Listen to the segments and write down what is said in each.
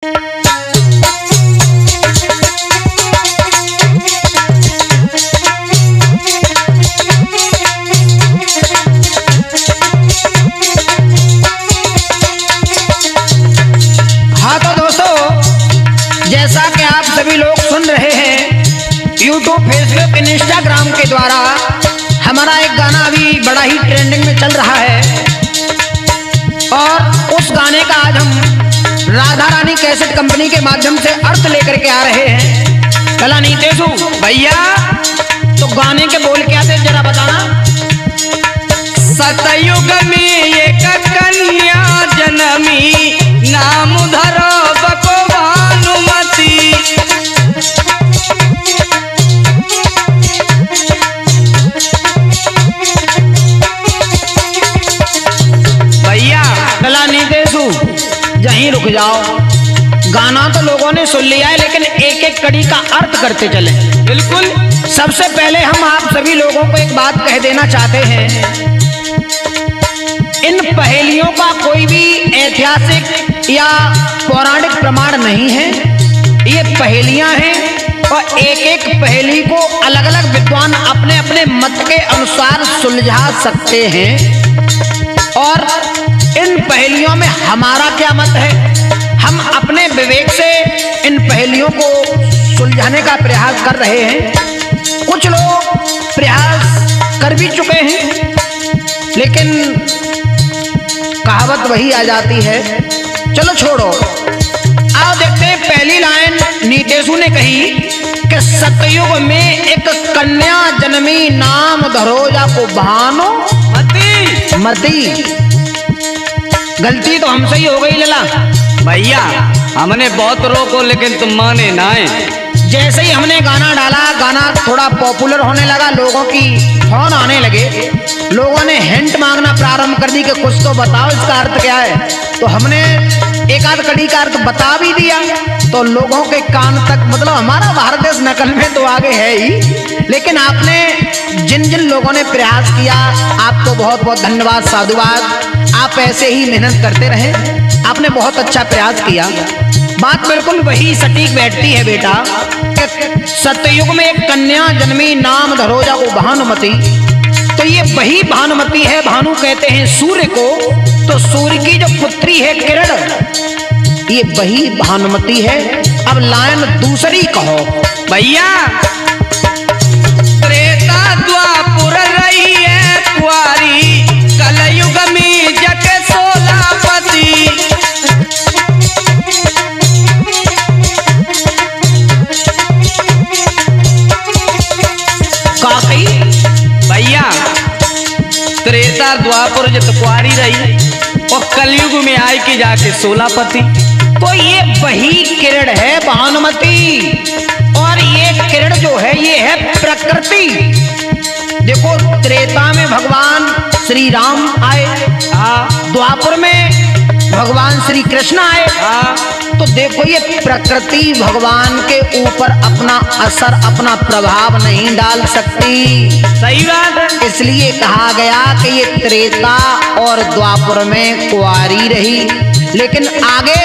सभी लोग सुन रहे हैं यूट्यूब, फेसबुक, इंस्टाग्राम के द्वारा हमारा एक गाना अभी बड़ा ही ट्रेंडिंग में चल रहा है और उस गाने का आज हम राधा रानी कैसेट कंपनी के माध्यम से अर्थ लेकर के आ रहे हैं। कला नीतेशु भैया, तो गाने के बोल क्या थे जरा बताना। सतयुग में एक कन्या जनमी, नाम धरो बको भानुमती। भैया कला नीतेशु यहीं रुक जाओ। गाना तो लोगों ने सुन लिया है, लेकिन एक एक कड़ी का अर्थ करते चले। बिल्कुल। सबसे पहले हम आप सभी लोगों को एक बात कह देना चाहते हैं, इन पहेलियों का कोई भी ऐतिहासिक या पौराणिक प्रमाण नहीं है। ये पहेलियां हैं और एक एक पहेली को अलग अलग विद्वान अपने अपने मत के अनुसार सुलझा सकते हैं। और इन पहेलियों में हमारा क्या मत है, हम अपने विवेक से इन पहेलियों को सुलझाने का प्रयास कर रहे हैं। कुछ लोग प्रयास कर भी चुके हैं, लेकिन कहावत वही आ जाती है। चलो छोड़ो, आओ देखते हैं। पहली लाइन नीतेशु ने कही कि सतयुग में एक कन्या जन्मी, नाम धरोजा को भानुमती। मती गलती तो हमसे ही हो गई लला। भैया हमने बहुत रोको, लेकिन तुम माने ना। जैसे ही हमने गाना डाला, गाना थोड़ा पॉपुलर होने लगा, लोगों की फोन आने लगे, लोगों ने हिंट मांगना प्रारंभ कर दी कि कुछ तो बताओ इसका अर्थ क्या है। तो हमने एक आध कड़ी का अर्थ बता भी दिया, तो लोगों के कान तक, मतलब हमारा भारत देश नकल में तो आगे है ही। लेकिन आपने जिन जिन लोगों ने प्रयास किया, आपको बहुत बहुत धन्यवाद, साधुवाद। आप ऐसे ही मेहनत करते रहें, आपने बहुत अच्छा प्रयास किया। बात बिल्कुल वही सटीक बैठती है बेटा कि सतयुग में एक कन्या जन्मी, नाम धरोजा को भानुमती। तो ये वही भानुमती है, भानु कहते हैं सूर्य को, तो सूर्य की जो पुत्री है किरण, ये वही भानुमती है। अब लाइन दूसरी कहो भैया। त्रेता द्वापुर रही है कुंवारी, कलयुग में जग सोलापति। काकई भैया त्रेता द्वापुर जब कुंवारी रही और कलयुग में आई कि जाके सोलापति। तो ये वही किरण है भानुमती, और ये किरण जो है ये है प्रकृति। देखो, त्रेता में भगवान श्री राम आए, द्वापर में भगवान श्री कृष्ण आए। तो देखो, ये प्रकृति भगवान के ऊपर अपना असर, अपना प्रभाव नहीं डाल सकती। सही बात है। इसलिए कहा गया कि ये त्रेता और द्वापर में कुंवारी रही। लेकिन आगे,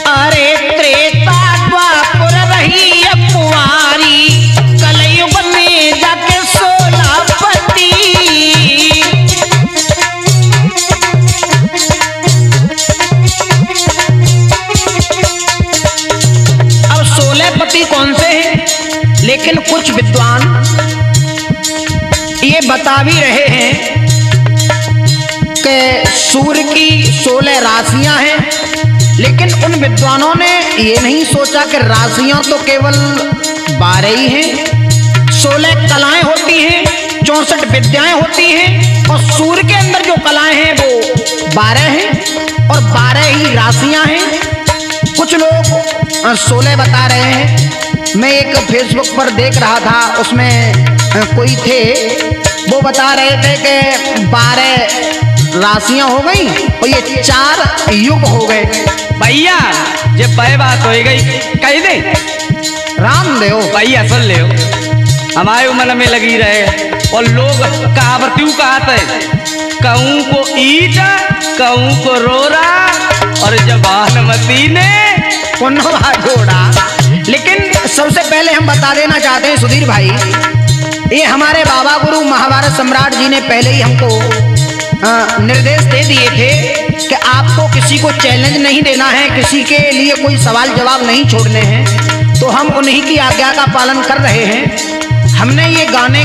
अरे त्रेता द्वापर रही कुंवारी, कलयुग में जाके सोलापति। अब सोलहपति कौन से हैं? लेकिन कुछ विद्वान ये बता भी रहे हैं कि सूर्य की 16 राशियां हैं। लेकिन उन विद्वानों ने ये नहीं सोचा कि राशियां तो केवल 12 ही हैं। 16 कलाएं होती हैं, 64 विद्याएं होती हैं, और सूर्य के अंदर जो कलाएं हैं वो 12 हैं और 12 ही राशियां हैं। कुछ लोग 16 बता रहे हैं। मैं एक फेसबुक पर देख रहा था, उसमें कोई थे, वो बता रहे थे कि 12 राशियां हो गई और ये 4 युग हो गए। भैया ये पह बात हो गई, कह दे रामदेव भैया सुन ले, हमारे उम्र में लगी रहे और लोग कहावतियों कहते, कहूँ को ईट कहूँ को रोरा, और जबानमती ने पुनवा जोड़ा। लेकिन सबसे पहले हम बता देना चाहते हैं सुधीर भाई, ये हमारे बाबा गुरु महाभारत सम्राट जी ने पहले ही हमको निर्देश दे दिए थे कि आपको किसी को चैलेंज नहीं देना है, किसी के लिए कोई सवाल जवाब नहीं छोड़ने हैं। तो हम उन्हीं की आज्ञा का पालन कर रहे हैं। हमने ये गाने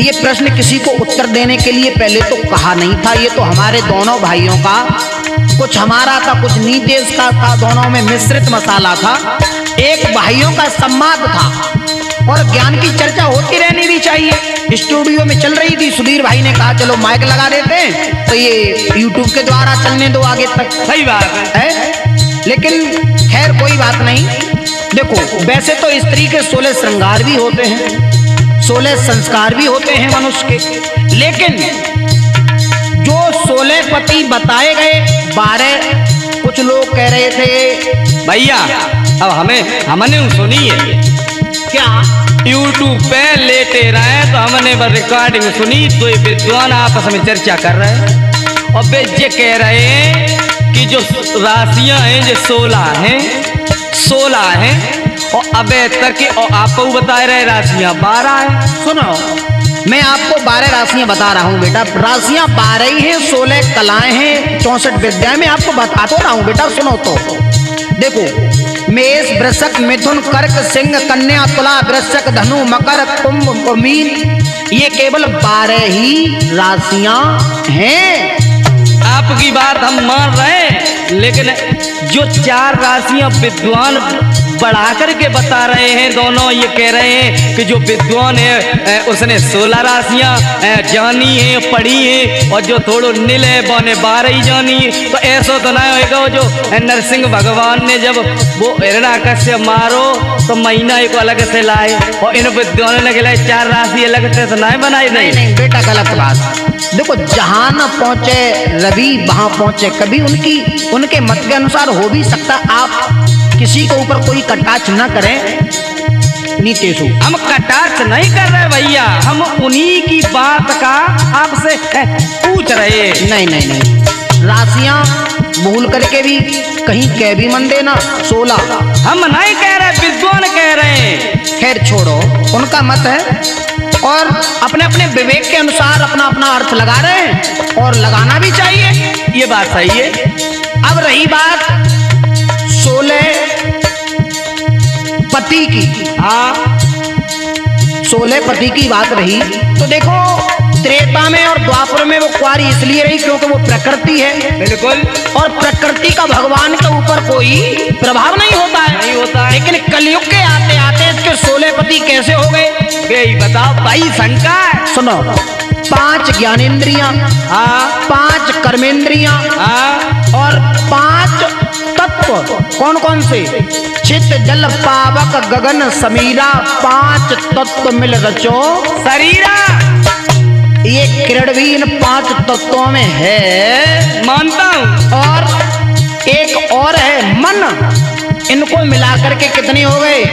ये प्रश्न किसी को उत्तर देने के लिए पहले तो कहा नहीं था। ये तो हमारे दोनों भाइयों का, कुछ हमारा था, कुछ नीतेश का था, दोनों में मिश्रित मसाला था। एक भाइयों का संवाद था और ज्ञान की चर्चा होती रहनी भी चाहिए। स्टूडियो में चल रही थी, सुधीर भाई ने कहा चलो माइक लगा देते हैं तो ये यूट्यूब के द्वारा चलने दो आगे तक। सही बात है। लेकिन खैर कोई बात नहीं। देखो वैसे तो स्त्री के 16 श्रृंगार भी होते हैं, 16 संस्कार भी होते हैं मनुष्य के, लेकिन जो 16 पति बताए गए 12 कुछ लोग कह रहे थे भैया। अब हमने सुनी है क्या यूट्यूब पे लेटे रहे तो हमने बस रिकॉर्डिंग सुनी, तो ये विद्वान आपस में चर्चा कर रहे हैं और वे ये कह रहे हैं कि जो राशियां हैं जो 16 हैं और अबे तक और आपको बता रहे राशियां 12 है। सुनो, मैं आपको 12 राशियां बता रहा हूँ बेटा। राशियां 12 ही हैं, 16 कलाएं हैं, 64 विद्याएं। मैं आपको बता तो रहा हूँ बेटा, सुनो तो। देखो मेष, वृषक, मिथुन, कर्क, सिंह, कन्या, तुला, वृश्चिक, धनु, मकर, कुंभ, मीन, ये केवल 12 ही राशियां हैं। आपकी बात हम मान रहे हैं, लेकिन जो 4 राशियां विद्वान बढ़ा करके बता रहे हैं, दोनों ये कह रहे हैं कि जो विद्वान है उसने 16 राशियां जानी है, पढ़ी है, और जो थोड़ो नील है वो ने 12 ही जानी है। तो ऐसा तो ना होगा जो नरसिंह भगवान ने जब वो हिरण्याकश्यप मारो तो महीना एक अलग से लाए और इन विद्वानों ने खिलाए 4 राशि अलग से तो ना बनाई। नहीं बेटा, गलत बात। देखो जहां न पहुंचे रवि वहां पहुंचे कभी। उनके मत के अनुसार हो भी सकता। आप किसी के ऊपर कोई कटाक्ष न करें नीतीशु। हम कटाक्ष नहीं कर रहे भैया, हम उन्हीं की बात का आपसे पूछ रहे। नहीं, राशियां भूल करके भी कहीं कह भी मन देना 16। हम नहीं कह रहे, विद्वान कह रहे हैं। खैर छोड़ो, उनका मत है और अपने अपने विवेक के अनुसार अपना अपना अर्थ लगा रहे हैं और लगाना भी चाहिए। ये बात सही है। अब रही बात 16 पति की, 16 पति की बात रही तो देखो त्रेता में और द्वापर में वो कुंवारी इसलिए रही क्योंकि वो प्रकृति है। बिल्कुल। और प्रकृति का भगवान के ऊपर कोई प्रभाव नहीं होता है। नहीं होता है। लेकिन कलयुग के आते आते इसके 16 पति कैसे हो गए? यही बताओ भाई, शंका है। सुनो, 5 ज्ञानेंद्रियां, 5 कर्मेंद्रियां और 5 तत्व। कौन कौन से? चित्त, जल, पावक, गगन, समीरा, 5 तत्व मिल रचो शरीरा। ये किरण भी इन 5 तत्वों में है, मानता हूं। और एक और है मन। इनको मिलाकर के कितने हो गए?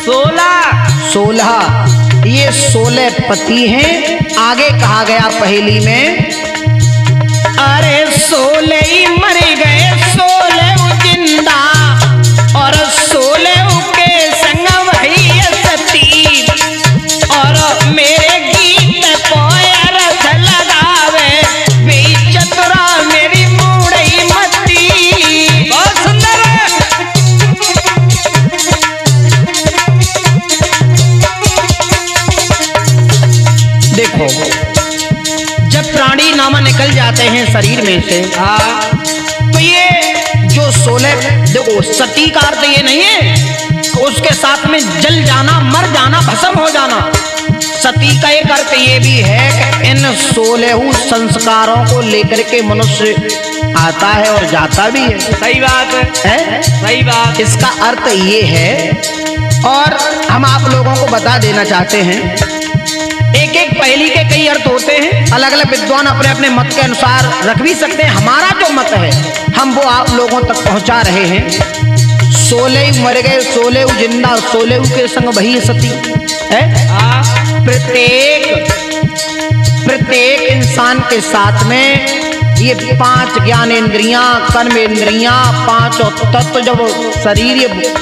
16। ये 16 पति हैं। आगे कहा गया पहेली में, अरे 16 ही मर गए, 16 जिंदा और 16 के संग वही सती। और मेरे गीत को रथ लगावे वे चतुरा मेरी मूढ़ई मती। बहुत सुंदर है। देखो जब प्राणी नामा निकल जाते हैं शरीर में से, तो ये जो 16 देखो सती का अर्थ ये नहीं है उसके साथ में जल जाना, मर जाना, भस्म हो जाना। सती का एक अर्थ ये भी है कि इन 16 संस्कारों को लेकर के मनुष्य आता है और जाता भी है। सही बात है। सही बात। इसका अर्थ ये है और हम आप लोगों को बता देना चाहते हैं, एक एक पहेली के कई अर्थ होते हैं। अलग अलग विद्वान अपने अपने मत के अनुसार रख भी सकते हैं। हमारा जो मत है हम वो आप लोगों तक पहुंचा रहे हैं। 16 मर गए, 16 जिंदा, 16 के संग वही सती है। प्रत्येक इंसान के साथ में ये 5 ज्ञानेंद्रियां, कर्मेंद्रियां, 5 तत्व जब शरीर ये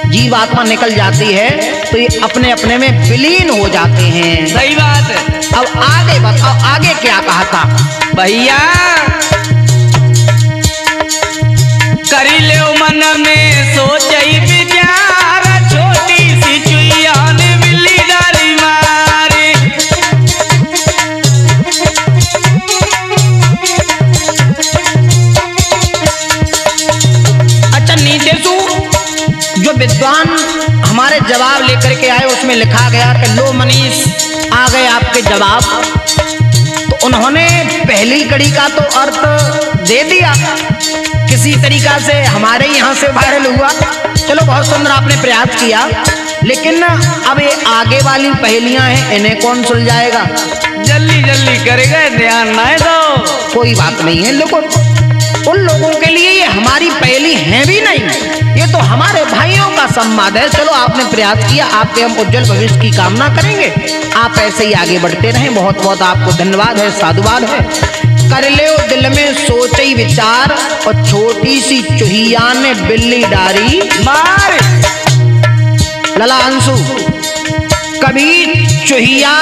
जीवात्मा निकल जाती है तो ये अपने अपने में विलीन हो जाते हैं। सही बात है। अब आगे बताओ, आगे क्या कहा था भैया करी ले मन में सोचई विचार, छोटी सी चुईया ने बिल्ली डाली मारी। अच्छा नीतेशु, जो विद्वान हमारे जवाब लेकर के आए उसमें लिखा गया कि लो मनीष आ गए आपके जवाब। तो उन्होंने पहली कड़ी का तो अर्थ दे दिया, किसी तरीका से हमारे यहाँ से वायरल हुआ। चलो बहुत सुंदर आपने प्रयास किया, लेकिन अब ये आगे वाली पहेलियां हैं, इन्हें कौन सुलझाएगा? जल्दी जल्दी करेगा, ध्यान ना दो। कोई बात नहीं है, लेकिन उन लोगों के लिए ये हमारी पहेली है भी नहीं, ये तो हमारे भाइयों का संवाद है। चलो आपने प्रयास किया, आपके हम उज्जवल भविष्य की कामना करेंगे। आप ऐसे ही आगे बढ़ते रहें। बहुत बहुत आपको धन्यवाद है, साधुवाद है। कर ले दिल में सोचई विचार, और छोटी सी चुहिया ने बिल्ली डारी मार। लला अंशु, कभी चुहिया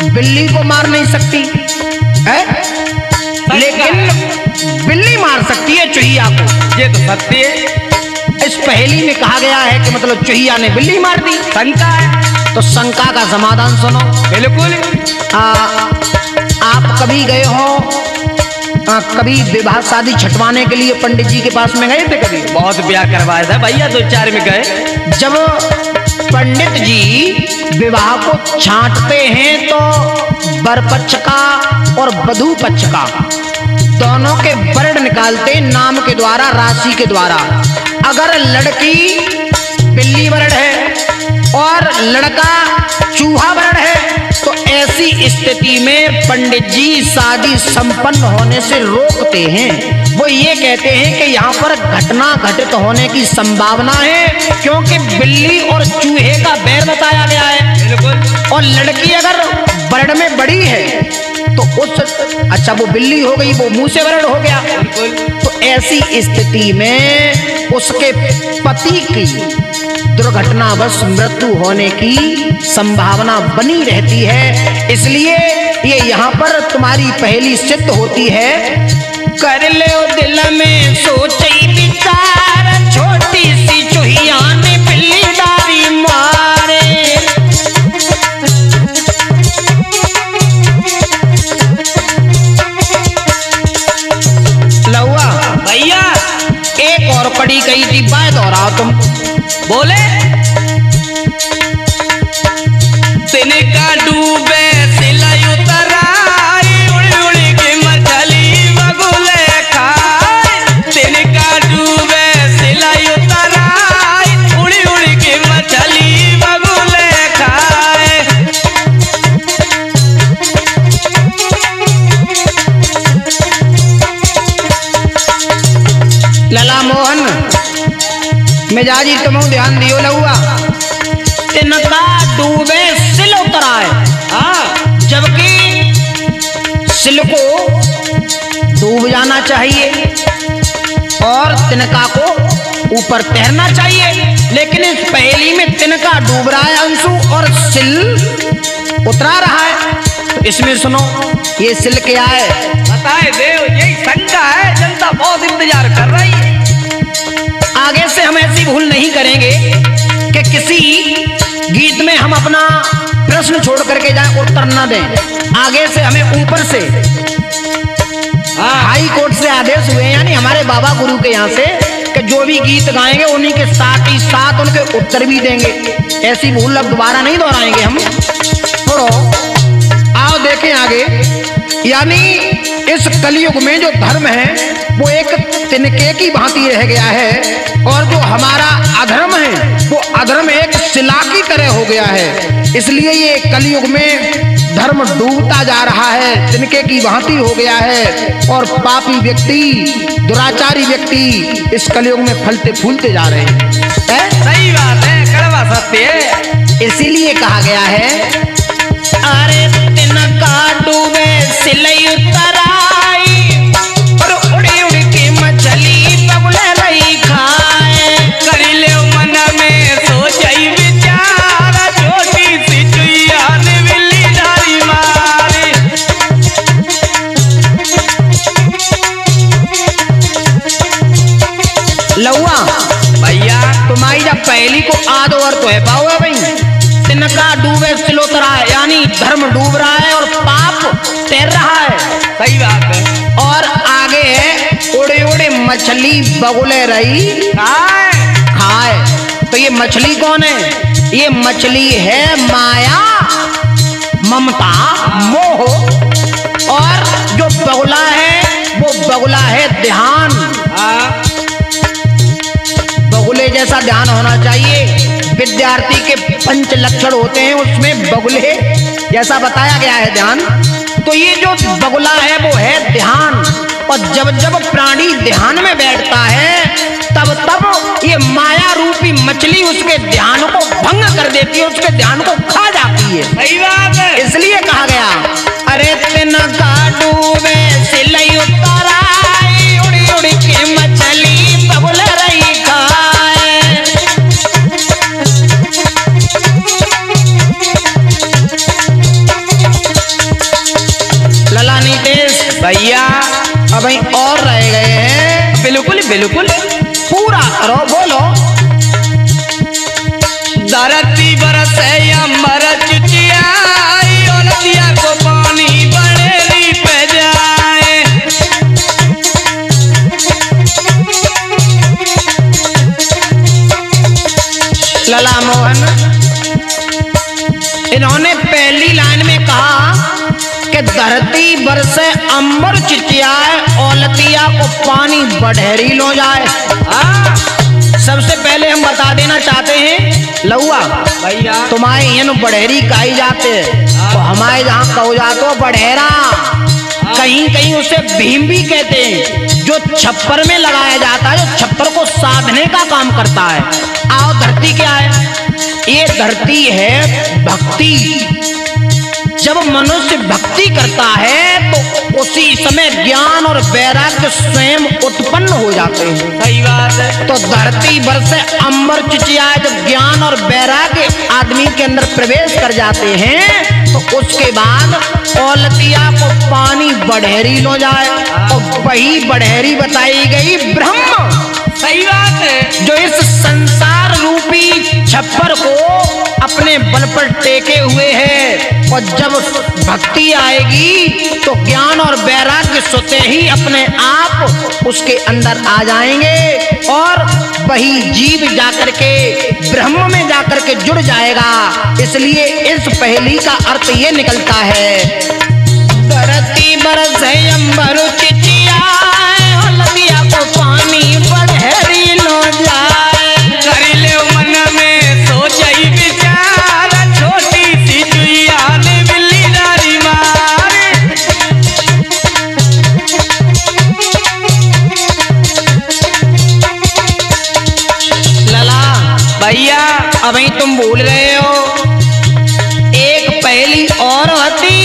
बिल्ली को मार नहीं सकती है, लेकिन बिल्ली मार सकती है चुहिया को। ये तो सत्य है। इस पहेली में कहा गया है कि मतलब चुहिया ने बिल्ली मार दी। शंका है तो शंका का समाधान सुनो। बिल्कुल। आप कभी गए हो, कभी विवाह शादी छटवाने के लिए पंडित जी के पास में गए थे? कभी बहुत ब्याह करवाया था भैया, 2-4 में गए। जब पंडित जी विवाह को छांटते हैं तो वर पक्ष का और वधू पक्ष का दोनों के वर्ण निकालते नाम के द्वारा, राशि के द्वारा। अगर लड़की बिल्ली वर्ण है और लड़का चूहा वर्ण है तो ऐसी स्थिति में पंडित जी शादी संपन्न होने से रोकते हैं। वो ये कहते हैं कि यहाँ पर घटना घटित होने की संभावना है, क्योंकि बिल्ली और चूहे का बैर बताया गया है। बिल्कुल। और लड़की अगर वर्ण में बड़ी है तो उस, अच्छा वो बिल्ली हो गई, वो मुंह से वर्ण हो गया। तो ऐसी स्थिति में उसके पति की दुर्घटनावश मृत्यु होने की संभावना बनी रहती है। इसलिए ये यहाँ पर तुम्हारी पहेली सिद्ध होती है। कर ले दिल में सोचई विचार, छोटी सी चुहिया ने बिल्ली डारी मारे। लहुआ भैया एक और कड़ी कही थी, बाय दोहराओ तुम। बोले तिनका डूबे सिलाई उतराई, उड़ी उड़ी के मछली बगुले खाए। तिनका डूबे सिलाई उतराई, उड़ी उड़ी के मछली बगुले खाए। लला मोहन मिजाजी तुम ध्यान दियो। लहुआ तिनका डूबे सिल उतराए, हाँ जबकि सिल को डूब जाना चाहिए और तिनका को ऊपर तैरना चाहिए, लेकिन इस पहेली में तिनका डूब रहा है अंशु और सिल उतरा रहा है। तो इसमें सुनो, ये सिल क्या है? बताए देव, यही शंका है, जनता बहुत इंतजार कर रही है। आगे से हम ऐसी भूल नहीं करेंगे कि किसी गीत में हम अपना प्रश्न छोड़ करके जाए, उत्तर न दें। आगे से हमें ऊपर से हाई कोर्ट से आदेश हुए, यानी हमारे बाबा गुरु के यहाँ से, कि जो भी गीत गाएंगे उन्हीं के साथ ही साथ उनके उत्तर भी देंगे। ऐसी भूल अब दोबारा नहीं दोहराएंगे हम। छोड़ो, आओ देखें आगे। यानी इस कलयुग में जो धर्म है वो एक तिनके की भांति रह गया है, और जो हमारा अधर्म है वो अधर्म एक शिला की तरह हो गया है। इसलिए ये कलयुग में धर्म डूबता जा रहा है, तिनके की भांति हो गया है, और पापी व्यक्ति, दुराचारी व्यक्ति इस कलयुग में फलते फूलते जा रहे हैं। सही बात है, कड़वा सत्य है। इसीलिए कहा गया है, अरे तिनका डूबे सिलई उतरा लौआ भैया तुम्हारी जब पहली को आध और तो है पाओ है भाई, तिनका डूबे सिलोतरा है, यानी धर्म डूब रहा है और पाप तैर रहा है। सही बात है। और आगे है उड़े उड़े मछली बगुले रही खाए। तो ये मछली कौन है? ये मछली है माया, ममता, मोह। और जो बगुला है वो बगुला है ध्यान। बगुले जैसा ध्यान होना चाहिए। विद्यार्थी के 5 लक्षण होते हैं, उसमें बगुले जैसा बताया गया है ध्यान। तो ये जो बगुला है वो है ध्यान। और जब जब प्राणी ध्यान में बैठता है तब तब ये माया रूपी मछली उसके ध्यान को भंग कर देती है, उसके ध्यान को खा जाती है। सही बात है। इसलिए कहा गया अरे तिनका डूबे सिलई उतराई, उड़ी उड़ी के मछली बगुल रही खाए। लला नीतेश भैया अब और रह गए हैं। बिल्कुल बिल्कुल पूरा करो, बोलो। धरती बरसे अम्बर चिचियाई, और नदिया को पानी बड़ेरी पे जाए। लला मोहन इन्होंने पहली लाइन में कहा कि धरती बरसे अंबर चिचियाए, औलतिया को पानी बढ़ेरी लो जाए। सबसे पहले हम बता देना चाहते हैं लौआ भैया तुम्हारे यहाँ बढ़ेरी कही जाते हैं, तो हमारे जहाँ कहो जातो बढ़ेरा, कहीं कहीं उसे भीम भी कहते हैं, जो छप्पर में लगाया जाता है, जो छप्पर को साधने का काम करता है। आओ धरती क्या है? ये धरती है भक्ति। जब मनुष्य भक्ति करता है तो उसी समय ज्ञान और वैराग्य स्वयं उत्पन्न हो जाते हैं। सही बात है। तो धरती बरसे अंबर चिचियाए, जब ज्ञान और वैराग्य आदमी के अंदर प्रवेश कर जाते हैं तो उसके बाद औलतिया को पानी बढ़ेरी लो जाए। और वही बढ़ेरी बताई गई ब्रह्म। सही बात है। जो इस संसार रूपी छप्पर को अपने बल पर टेके हुए है, और जब भक्ति आएगी तो ज्ञान और वैराग्य स्वतः ही अपने आप उसके अंदर आ जाएंगे, और वही जीव जाकर के ब्रह्म में जाकर के जुड़ जाएगा। इसलिए इस पहेली का अर्थ ये निकलता है, धरती बरसे अंबर चिचियाए, नदिया को पानी बढ़ेरी लो जाए। कर ले मन में सोचई विचार, छोटी सी चुईया ने बिल्ली डारी मारे। लला भैया अब तुम भूल गए हो, एक पहेली और होती,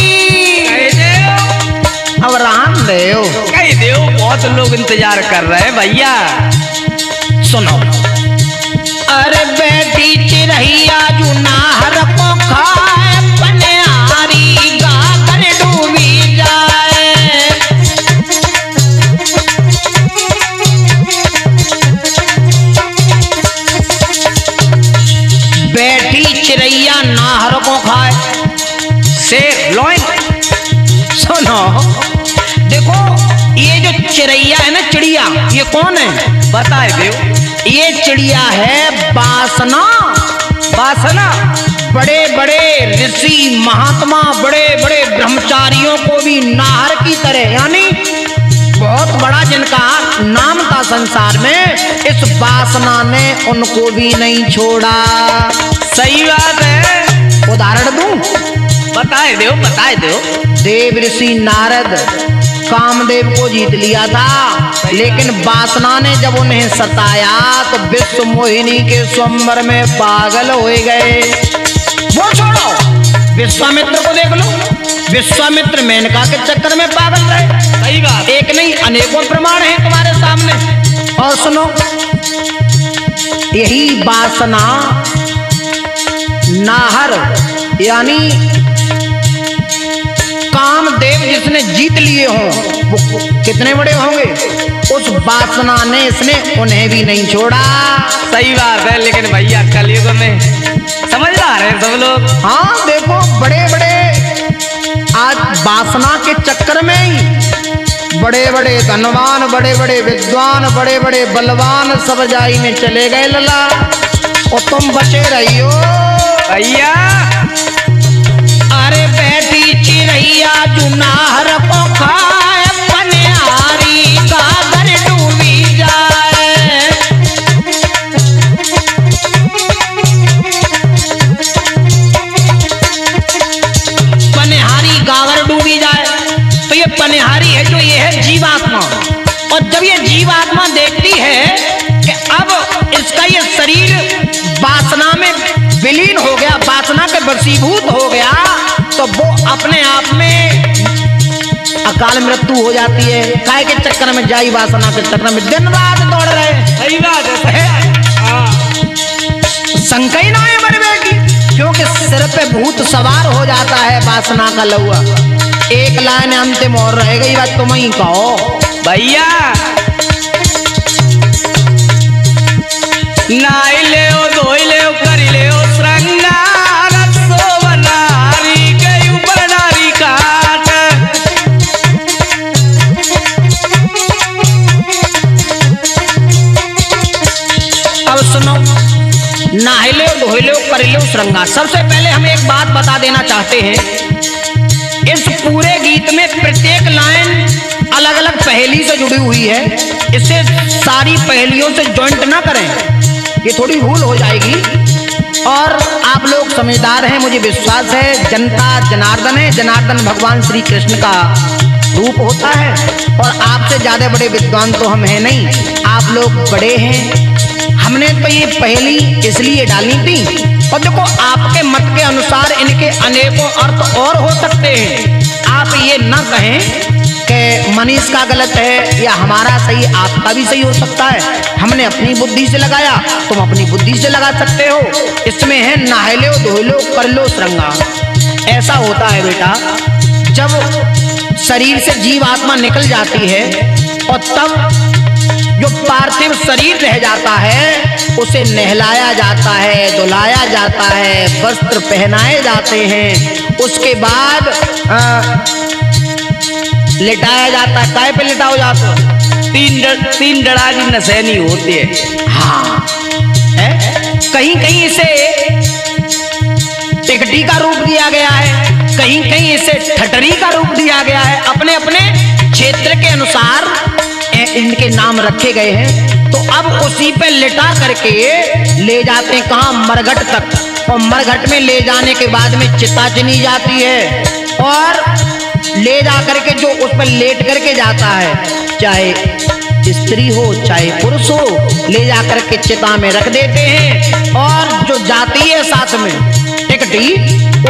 कह दो, अब राम रहे हो। कह दो, बहुत लोग इंतजार कर रहे हैं भैया। सुनो, अरे बेटी चिरैया जो नाहर को खाए, पनिहारी गाकर डूबी जाए। बेटी चिरैया नाहर को खाए, शेर लॉइन। सुनो देखो, ये जो चिड़ैया है ना, चिड़िया, ये कौन है बताए दो। ये चिड़िया है वासना। वासना बड़े बड़े ऋषि महात्मा, बड़े बड़े ब्रह्मचारियों को भी नाहर की तरह, यानी बहुत बड़ा जिनका नाम था संसार में, इस वासना ने उनको भी नहीं छोड़ा। सही बात है। उदाहरण दूं? बताए दो, बताए दो। देव ऋषि नारद कामदेव को जीत लिया था, लेकिन वासना ने जब उन्हें सताया तो विश्व मोहिनी के स्वयंवर में पागल हो गए। वो छोड़ो, विश्वामित्र को देख लो, विश्वामित्र मेनका के चक्कर में पागल रहे। सही बात। एक नहीं अनेकों प्रमाण हैं तुम्हारे सामने। और सुनो, यही वासना नाहर यानी कामदेव जिसने जीत लिए हों, वो कितने बड़े होंगे? उस वासना ने इसने उन्हें भी नहीं छोड़ा। सही बात है, लेकिन भैया कलयुग में समझदार है सब लोग। हाँ देखो, बड़े बड़े आज वासना के चक्कर में ही बड़े बड़े धनवान, बड़े बड़े विद्वान, बड़े बड़े बलवान सब जाई में चले गए लला, और तुम बचे रहियो भैया। अरे बैठी चिड़ैया जुनाहर को खाए, पनिहारी गागर डूबी जाए। पनिहारी गागर डूबी जाए, तो ये पनिहारी है जो ये है जीवात्मा। और जब ये जीवात्मा देखती है कि अब इसका ये शरीर वासना में विलीन हो गया, वासना के वशीभूत हो गया, तो वो अपने आप में अकाल मृत्यु हो जाती है। काय के चक्कर में, जाई वासना के चक्कर में दिन रात दौड़ रहे। सही बात है। शंका ही ना है मरवे की, क्योंकि सिर पे भूत सवार हो जाता है वासना का लहुआ। एक लाइन अंतिम और रह गई, बात तुम ही कहो भैया। नाई ले धोई ले करी ले श्रृंगार, सोवनारी के ऊपर नारी काट। अब सुनो, नहाई लो धोई लो कर लो श्रृंगार। सबसे पहले हम एक बात बता देना चाहते हैं, इस पूरे गीत में प्रत्येक लाइन अलग अलग पहेली से जुड़ी हुई है। इसे सारी पहेलियों से जॉइंट ना करें, ये थोड़ी भूल हो जाएगी। और आप लोग समझदार हैं, मुझे विश्वास है। जनता जनार्दन है, जनार्दन भगवान श्री कृष्ण का रूप होता है, और आपसे ज्यादा बड़े विद्वान तो हम हैं नहीं, आप लोग बड़े हैं। हमने तो ये पहेली इसलिए डाली थी, और देखो आपके मत के अनुसार इनके अनेकों अर्थ और हो सकते हैं। आप ये न कहें कि मनीष का गलत है या हमारा सही, आपका भी सही हो सकता है। हमने अपनी बुद्धि से लगाया, तुम अपनी बुद्धि से लगा सकते हो। इसमें है नहाय लो धो लो कर लो श्रृंगार। ऐसा होता है बेटा, जब शरीर से जीव आत्मा निकल जाती है और तब जो पार्थिव शरीर रह जाता है उसे नहलाया जाता है, धुलाया जाता है, वस्त्र पहनाए जाते हैं। उसके बाद लिटाया जाता है। काय पे लिटाओ जाता? तीन डराजी नसैनी होती है। हाँ है? कहीं कहीं इसे टिकटी का रूप दिया गया है, कहीं कहीं इसे ठटरी का रूप दिया गया है। अपने अपने क्षेत्र के अनुसार इनके नाम रखे गए हैं। तो अब उसी पे लिटा करके ले जाते हैं कहाँ? मरघट तक। और मरघट में ले जाने के बाद में चिता चुनी जाती है, और ले जा करके जो उस पर लेट करके जाता है, चाहे स्त्री हो चाहे पुरुष हो, ले जा करके चिता में रख देते हैं। और जो जाती है साथ में टिकटी,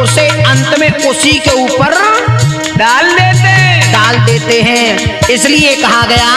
उसे अंत में उसी के ऊपर डाल देते हैं। इसलिए कहा गया